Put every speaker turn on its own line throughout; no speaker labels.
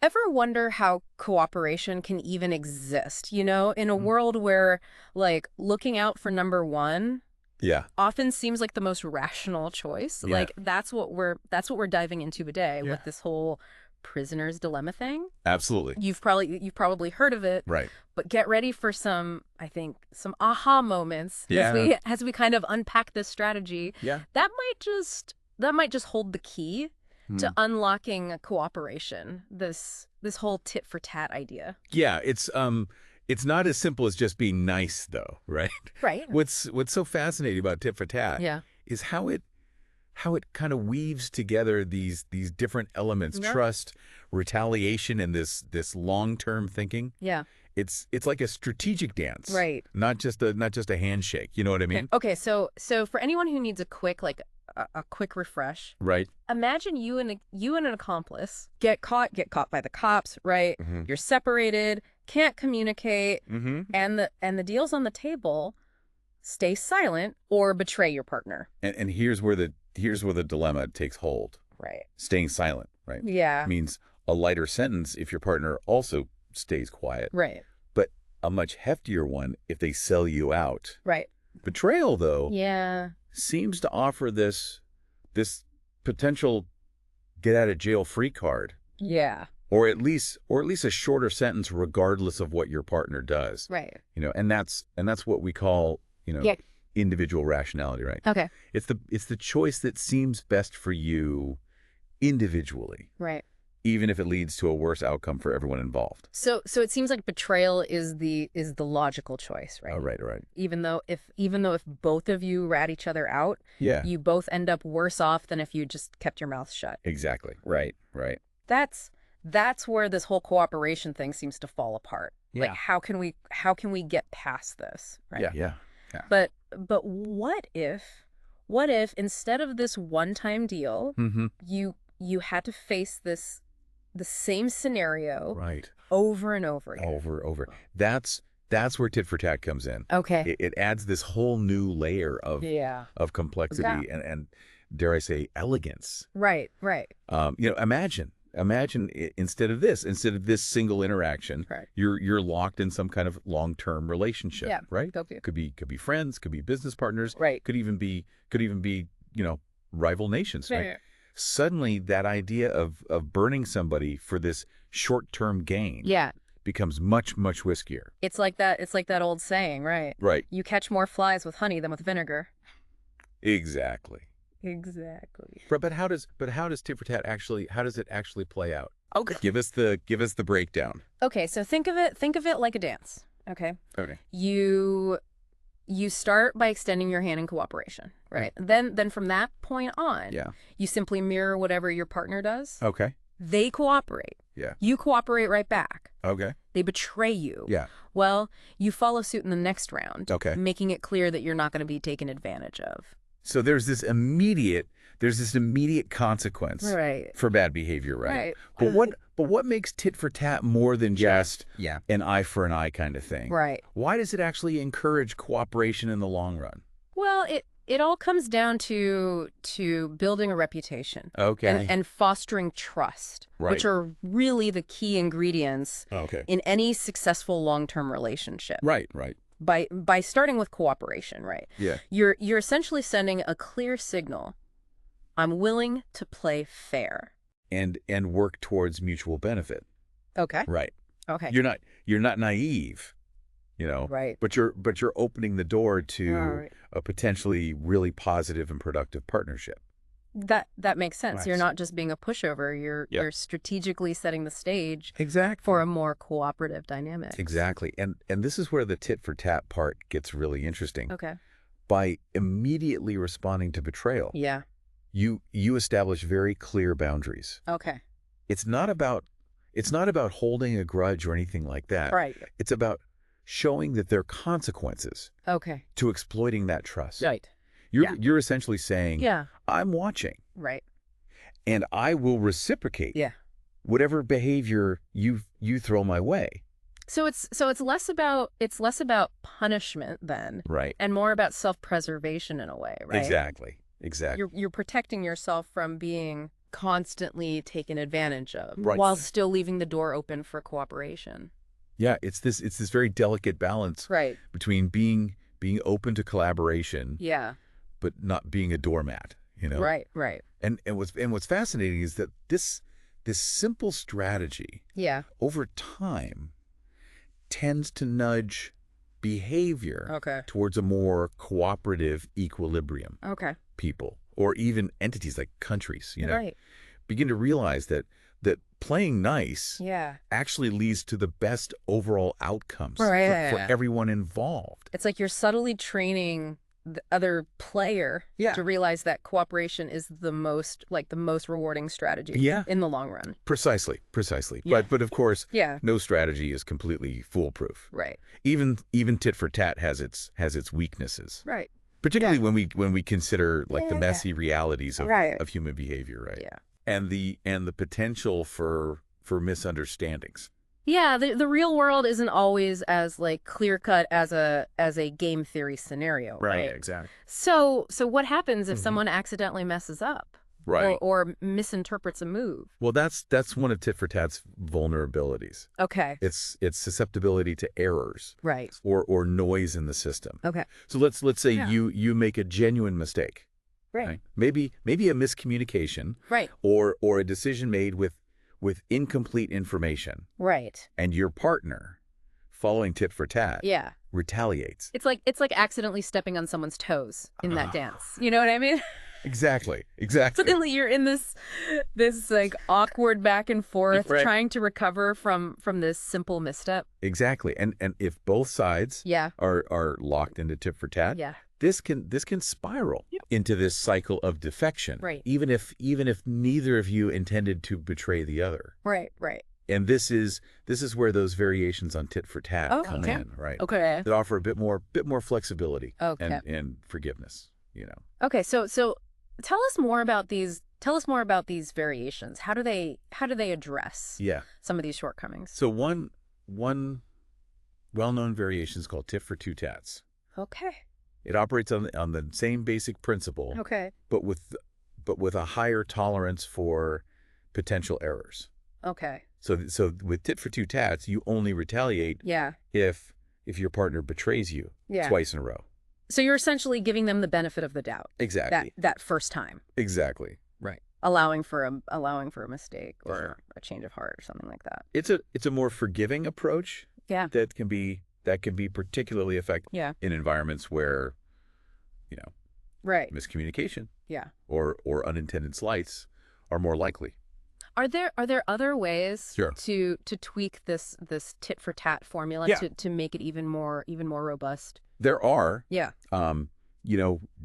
ever wonder how cooperation can even exist, in a world where, like, looking out for number one
Yeah.
often seems like the most rational choice?
Yeah.
Like, that's what we're diving into today
Yeah.
with this whole prisoner's dilemma thing.
Absolutely.
You've probably heard of it.
Right.
But get ready for some aha moments as we kind of unpack this strategy.
Yeah.
That might just hold the key to unlocking cooperation. This whole tit for tat idea.
Yeah, it's not as simple as just being nice though, right?
Right.
What's so fascinating about tit for tat is how it kind of weaves together these different elements, trust, retaliation, and this long-term thinking.
Yeah.
It's like a strategic dance.
Right.
Not just a handshake, you know what I mean?
Okay, so for anyone who needs a quick refresh.
Right.
Imagine you and an accomplice get caught by the cops, right? You're separated, can't communicate, and the deal's on the table. Stay silent or betray your partner.
And here's where the dilemma takes hold.
Right.
Staying silent, right?
Yeah.
Means a lighter sentence if your partner also stays quiet.
Right.
But a much heftier one if they sell you out.
Right.
Betrayal, though,
seems
to offer this potential get out of jail free card.
Yeah.
Or at least a shorter sentence regardless of what your partner does.
Right.
And that's what we call, individual rationality, right?
Okay.
It's the choice that seems best for you individually.
Right.
Even if it leads to a worse outcome for everyone involved.
So it seems like betrayal is the logical choice, right?
Oh, right.
Even though if both of you rat each other out, you both end up worse off than if you just kept your mouth shut.
Exactly. Right.
That's where this whole cooperation thing seems to fall apart.
Yeah.
Like how can we get past this, right?
Yeah.
But what if instead of this one-time deal, you had to face the same scenario over and over again.
Over. That's where tit for tat comes in.
Okay.
It adds this whole new layer of complexity and dare I say elegance.
Right.
Imagine instead of this single interaction, you're locked in some kind of long-term relationship, right? Could be friends, could be business partners, could even be rival nations, right? Suddenly that idea of burning somebody for this short-term gain becomes much, much riskier.
It's like that old saying, right?
Right.
You catch more flies with honey than with vinegar.
Exactly. But how does tit for tat actually play out?
Okay.
Give us the breakdown.
Okay, so think of it like a dance. Okay. You start by extending your hand in cooperation, right? Then from that point on, you simply mirror whatever your partner does.
Okay.
They cooperate.
Yeah.
You cooperate right back.
Okay.
They betray you.
Yeah.
Well, you follow suit in the next round.
Okay.
Making it clear that you're not going to be taken advantage of.
So there's this immediate consequence for bad behavior, right? But what makes tit for tat more than just an eye for an eye kind of thing?
Right.
Why does it actually encourage cooperation in the long run?
Well, it all comes down to building a reputation.
Okay.
And fostering trust, which are really the key ingredients in any successful long-term relationship.
Right.
By starting with cooperation, right?
Yeah.
You're essentially sending a clear signal. I'm willing to play fair.
And work towards mutual benefit.
Okay.
Right.
Okay.
You're not naive,
Right.
But you're opening the door to a potentially really positive and productive partnership.
That makes sense.
Nice.
You're not just being a pushover. You're strategically setting the stage
Exactly.
for a more cooperative dynamic.
Exactly. And this is where the tit for tat part gets really interesting.
Okay.
By immediately responding to betrayal.
Yeah.
You establish very clear boundaries.
Okay.
It's not about holding a grudge or anything like that.
Right.
It's about showing that there are consequences to exploiting that trust.
Right.
You're essentially saying, I'm watching.
Right.
And I will reciprocate whatever behavior you throw my way.
So it's less about punishment then.
Right.
And more about self-preservation in a way, right?
Exactly.
You're protecting yourself from being constantly taken advantage of,
right,
while still leaving the door open for cooperation.
Yeah, it's this very delicate balance,
right,
between being open to collaboration,
yeah,
but not being a doormat,
right, right,
And what's fascinating is that this simple strategy,
yeah,
over time, tends to nudge behavior
okay,
towards a more cooperative equilibrium.
okay,
People, or even entities like countries,
right,
begin to realize that playing nice
yeah,
actually leads to the best overall outcomes
right,
for everyone involved.
It's like you're subtly training the other player to realize that cooperation is the most rewarding strategy in the long run.
Precisely.
Yeah.
But of course,
Yeah.
no strategy is completely foolproof.
Right.
Even tit for tat has its weaknesses.
Right.
Particularly when we consider the messy realities of human behavior, right?
Yeah.
And the potential for misunderstandings.
Yeah, the real world isn't always as clear cut as a game theory scenario, right?
Exactly.
So what happens if someone accidentally messes up,
right,
or misinterprets a move?
Well, that's one of tit for tat's vulnerabilities.
Okay.
It's susceptibility to errors,
right,
or noise in the system.
Okay.
So let's say you make a genuine mistake.
Right.
Maybe a miscommunication.
Right.
Or a decision made with incomplete information.
Right.
And your partner, following tit for tat, retaliates.
It's like accidentally stepping on someone's toes in that dance. You know what I mean?
Exactly.
Suddenly you're in this awkward back and forth, trying to recover from this simple misstep.
Exactly. And if both sides are locked into tit for tat, this can spiral into this cycle of defection.
Right.
Even if neither of you intended to betray the other.
Right.
And this is where those variations on tit for tat come in, right?
Okay.
That offer a bit more flexibility and forgiveness,
Okay, so tell us more about these variations. How do they address some of these shortcomings?
So one well-known variation is called tit for two tats.
Okay.
It operates on the same basic principle.
Okay.
But with a higher tolerance for potential errors.
Okay.
So with tit for two tats, you only retaliate if your partner betrays you twice in a row.
So you're essentially giving them the benefit of the doubt.
Exactly.
That first time.
Exactly. Right.
Allowing for a mistake or a change of heart or something like that.
It's a more forgiving approach.
Yeah.
That can be particularly effective in environments where miscommunication or unintended slights are more likely.
Are there other ways to tweak this tit for tat formula to make it even more robust?
There are.
Yeah.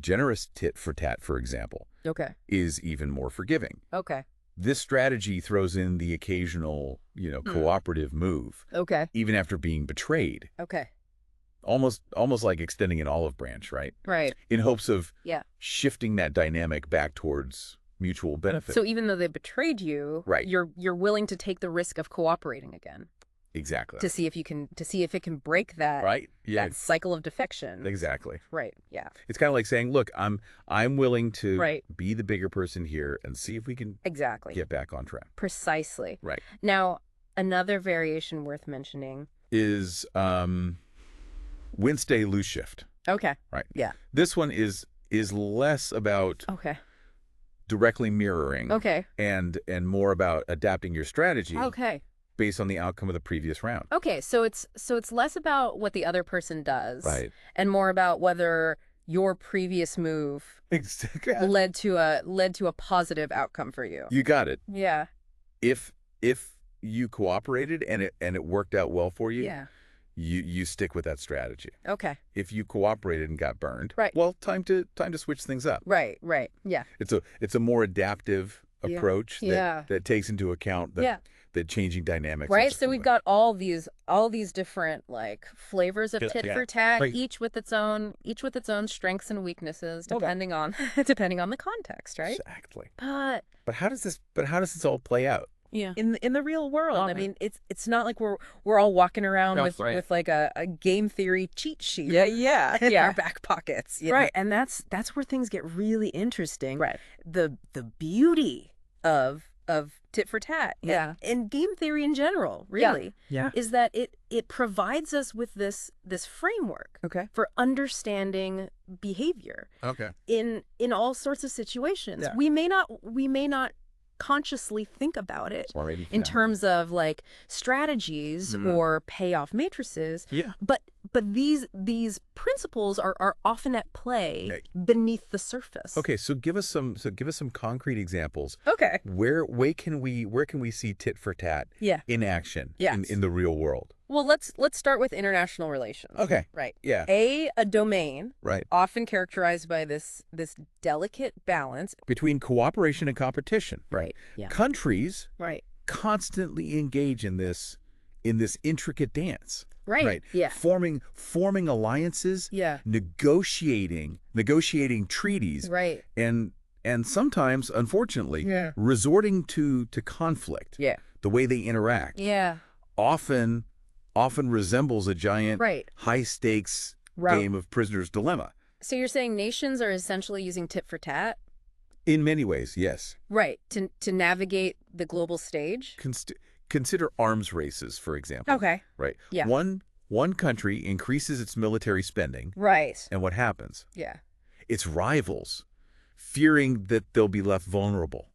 Generous tit for tat, for example, is even more forgiving. Okay. This strategy throws in the occasional, cooperative move. Okay. Even after being betrayed. Okay. Almost like extending an olive branch, right? Right. In hopes of shifting that dynamic back towards mutual benefit.
So even though they betrayed you, you're willing to take the risk of cooperating again.
Exactly.
To see if it can break that that cycle of defection.
Exactly.
Right. Yeah.
It's kind of like saying, look, I'm willing to be the bigger person here and see if we can get back on track.
Precisely.
Right.
Now, another variation worth mentioning
is win, stay, lose, shift.
Okay.
Right.
Yeah.
This one is less about directly mirroring.
Okay.
And more about adapting your strategy.
Okay.
Based on the outcome of the previous round.
Okay, so it's less about what the other person does, and more about whether your previous move led to a positive outcome for you.
You got it.
Yeah.
If you cooperated and it worked out well for you, you stick with that strategy. Okay. If you cooperated and got burned, well, time to switch things up.
Right. Yeah.
It's a more adaptive approach that takes into account the changing dynamics.
Right. So we've got all these different flavors of tit for tat, each with its own strengths and weaknesses, depending on the context, right?
Exactly. But how does this all play out?
Yeah. In the real world, I mean, it's not like we're all walking around with a game theory cheat sheet. In our back pockets. Right. And that's where things get really interesting. Right. The beauty of tit for tat and game theory in general, really, is that it provides us with this framework for understanding behavior in all sorts of situations. We may not consciously think about it in terms of like strategies or payoff matrices, but these principles are often at play beneath the surface.
Okay, so give us some concrete examples.
Okay,
where can we see tit for tat in action in the real world?
Well, let's start with international relations.
Okay.
Right.
Yeah.
A domain.
Right.
Often characterized by this delicate balance
between cooperation and competition.
Right. Yeah.
Countries constantly engage in this intricate dance.
Right.
Right.
Yeah.
Forming alliances. Yeah. Negotiating treaties.
Right.
And sometimes, unfortunately, resorting to conflict.
Yeah.
The way they interact.
Yeah.
Often resembles a giant high-stakes game of prisoner's dilemma.
So you're saying nations are essentially using tit for tat?
In many ways, yes.
Right. To navigate the global stage?
Consider arms races, for example.
Okay.
Right.
Yeah.
One country increases its military spending.
Right.
And what happens?
Yeah.
Its rivals, fearing that they'll be left vulnerable,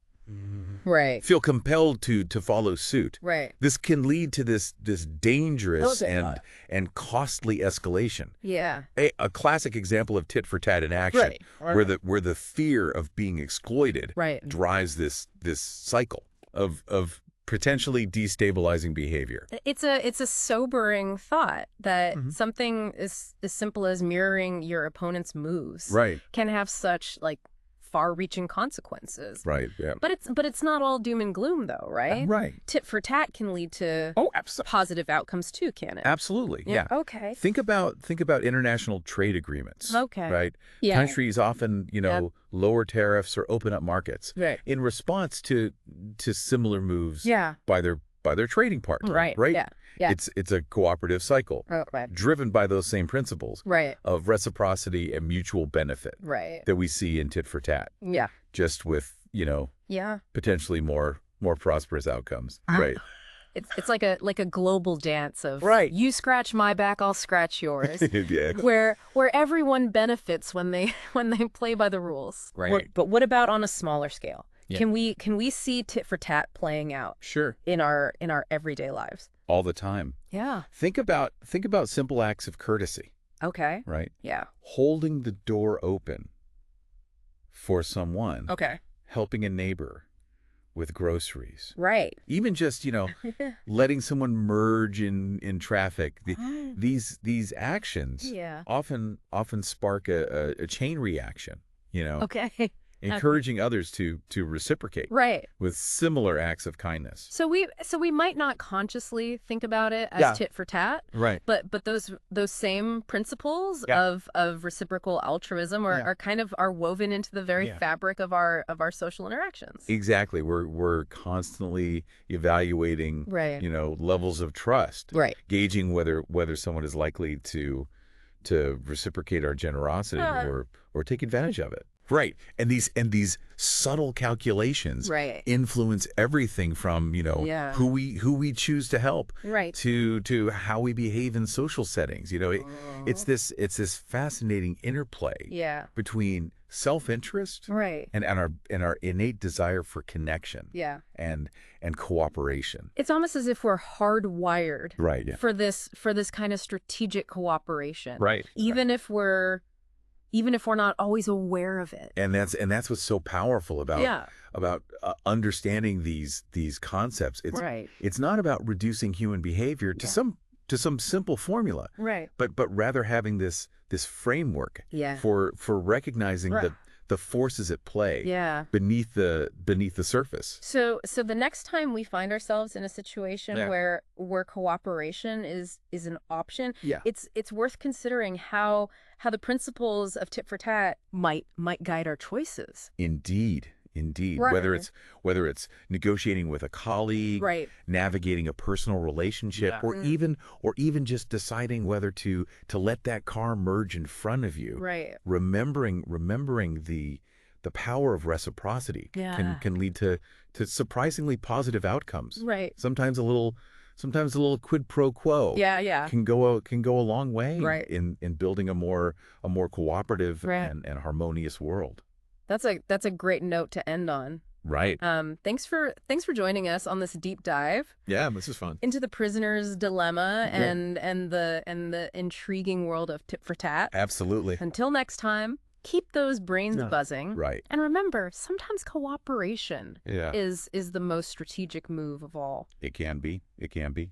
right,
feel compelled to follow suit.
Right.
This can lead to this dangerous and costly escalation.
Yeah.
A classic example of tit for tat in action, where the fear of being exploited drives this cycle of potentially destabilizing behavior.
It's a sobering thought that something as simple as mirroring your opponent's moves can have such like far-reaching consequences.
Right. Yeah.
But it's not all doom and gloom, though, right?
Right.
Tit for tat can lead to positive outcomes too, can it?
Absolutely. Yeah.
Okay.
Think about international trade agreements.
Okay.
Right.
Yeah.
Countries often, lower tariffs or open up markets.
Right.
In response to similar moves.
Yeah.
By their trading partner.
Right.
Right.
Yeah. Yeah.
It's a cooperative cycle, driven by those same principles of reciprocity and mutual benefit that we see in tit for tat.
Yeah.
Just with, potentially more prosperous outcomes. Right.
It's like a global dance of you scratch my back, I'll scratch yours. Where everyone benefits when they play by the rules.
Right.
But what about on a smaller scale? Yeah. Can we see tit for tat playing out?
Sure.
In our everyday lives?
All the time.
Yeah.
Think about simple acts of courtesy.
Okay.
Right?
Yeah.
Holding the door open for someone.
Okay.
Helping a neighbor with groceries.
Right.
Even just, letting someone merge in traffic. These actions often spark a chain reaction,
Okay.
Encouraging others to reciprocate with similar acts of kindness.
So we might not consciously think about it as tit for tat, but those same principles of reciprocal altruism are woven into the very fabric of our social interactions.
Exactly. We're constantly evaluating levels of trust, gauging whether someone is likely to reciprocate our generosity or take advantage of it. Right. And these subtle calculations influence everything from, who we choose to help to how we behave in social settings. It's this fascinating interplay between self-interest and our innate desire for connection and cooperation.
It's almost as if we're hardwired for this kind of strategic cooperation. Even if we're not always aware of it.
And that's what's so powerful about understanding these concepts. It's not about reducing human behavior to some simple formula. But rather having this framework for recognizing the forces at play beneath the surface.
So the next time we find ourselves in a situation where cooperation is an option, it's worth considering how the principles of tit for tat might guide our choices.
Indeed. Whether it's negotiating with a colleague, navigating a personal relationship, or even just deciding whether to let that car merge in front of you. Remembering the the power of reciprocity can lead to surprisingly positive outcomes.
Right.
Sometimes a little quid pro quo can go a long way in building a more cooperative and harmonious world.
That's a great note to end on.
Right.
Thanks for joining us on this deep dive.
Yeah, this is fun.
Into the prisoner's dilemma and the intriguing world of tit-for-tat.
Absolutely.
Until next time, keep those brains buzzing.
Right.
And remember, sometimes cooperation
is
the most strategic move of all.
It can be. It can be.